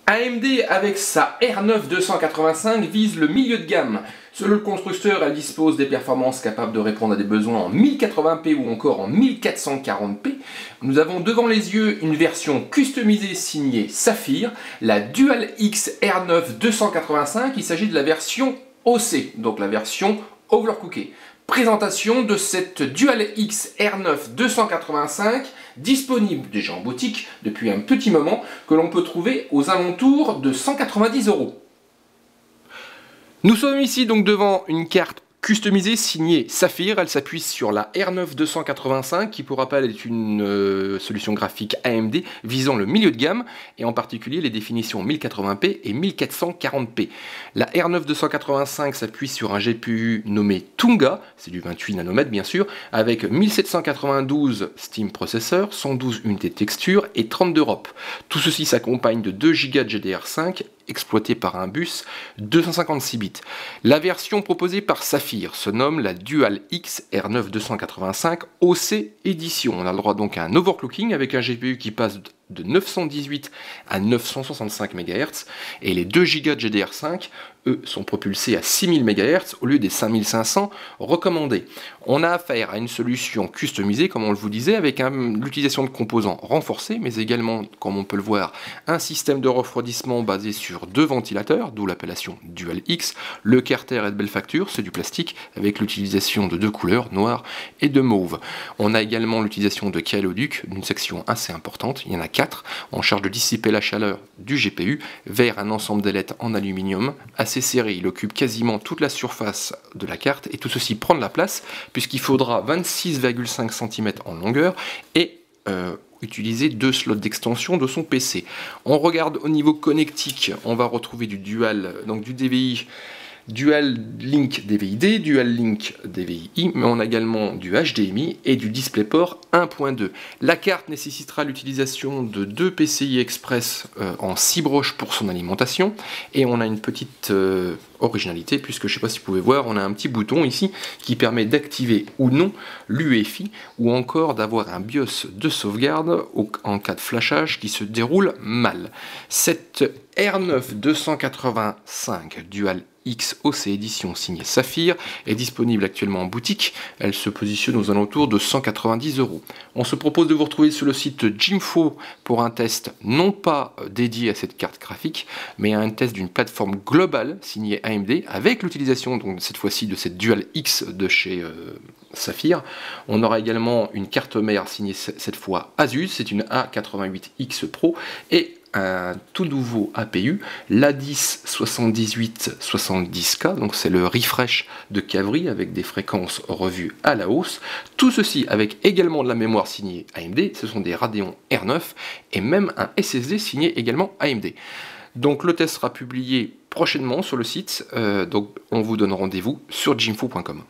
AMD avec sa R9 285 vise le milieu de gamme. Selon le constructeur, elle dispose des performances capables de répondre à des besoins en 1080p ou encore en 1440p. Nous avons devant les yeux une version customisée signée Saphir, la DualX R9 285. Il s'agit de la version OC, donc la version overclockée. Présentation de cette DualX R9 285, disponible déjà en boutique depuis un petit moment, que l'on peut trouver aux alentours de 190 €. Nous sommes ici donc devant une carte customisée signée Saphir. Elle s'appuie sur la R9 285 qui, pour rappel, est une solution graphique AMD visant le milieu de gamme et en particulier les définitions 1080p et 1440p. La R9 285 s'appuie sur un GPU nommé Tunga, c'est du 28 nanomètres bien sûr, avec 1792 Steam processeurs, 112 unités de texture et 32 ROP. Tout ceci s'accompagne de 2 Go de GDR5 exploité par un bus 256 bits. La version proposée par Saphir se nomme la DualX R9 285 OC Edition. On a le droit donc à un overclocking avec un GPU qui passe de 918 à 965 MHz et les 2 Go de GDR5, eux, sont propulsés à 6000 MHz au lieu des 5500 recommandés. On a affaire à une solution customisée, comme on le vous disait, avec l'utilisation de composants renforcés, mais également, comme on peut le voir, un système de refroidissement basé sur 2 ventilateurs, d'où l'appellation DualX. Le carter est de belle facture, c'est du plastique, avec l'utilisation de 2 couleurs, noir et de mauve. On a également l'utilisation de caoéloducs d'une section assez importante, il y en a 4, en charge de dissiper la chaleur du GPU vers un ensemble d'ailettes en aluminium assez serré. Il occupe quasiment toute la surface de la carte et tout ceci prend de la place puisqu'il faudra 26,5 cm en longueur et utiliser 2 slots d'extension de son PC. On regarde au niveau connectique, on va retrouver du DVI, Dual Link DVI-D, Dual Link DVI-I, mais on a également du HDMI et du DisplayPort 1.2. La carte nécessitera l'utilisation de 2 PCI Express en 6 broches pour son alimentation, et on a une petite originalité, puisque je ne sais pas si vous pouvez voir, on a un petit bouton ici qui permet d'activer ou non l'UEFI, ou encore d'avoir un BIOS de sauvegarde en cas de flashage qui se déroule mal. Cette R9 285 Dual XOC édition signée Saphir est disponible actuellement en boutique. Elle se positionne aux alentours de 190 €. On se propose de vous retrouver sur le site Jimfo pour un test non pas dédié à cette carte graphique, mais à un test d'une plateforme globale signée AMD avec l'utilisation donc cette fois-ci de cette Dual X de chez Saphir. On aura également une carte mère signée cette fois Asus, c'est une A88X Pro, et un tout nouveau APU, l'A10-7870K, donc c'est le refresh de Kavri avec des fréquences revues à la hausse. Tout ceci avec également de la mémoire signée AMD, ce sont des Radeon R9 et même un SSD signé également AMD. Donc le test sera publié prochainement sur le site, donc on vous donne rendez-vous sur jimfo.com.